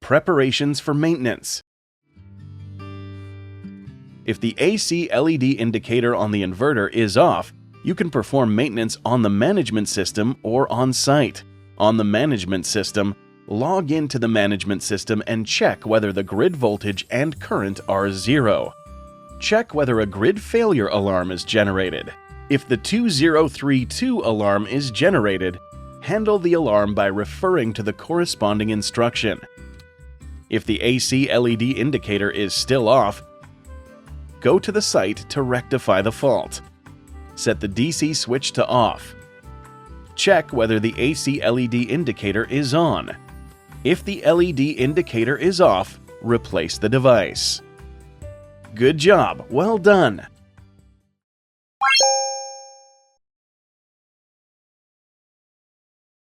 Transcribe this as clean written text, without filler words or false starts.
Preparations for maintenance. If the AC LED indicator on the inverter is off, you can perform maintenance on the management system or on site. On the management system, log into the management system and check whether the grid voltage and current are 0. Check whether a grid failure alarm is generated. If the 2032 alarm is generated, handle the alarm by referring to the corresponding instruction. If the AC LED indicator is still off, go to the site to rectify the fault. Set the DC switch to off. Check whether the AC LED indicator is on. If the LED indicator is off, replace the device. Good job! Well done!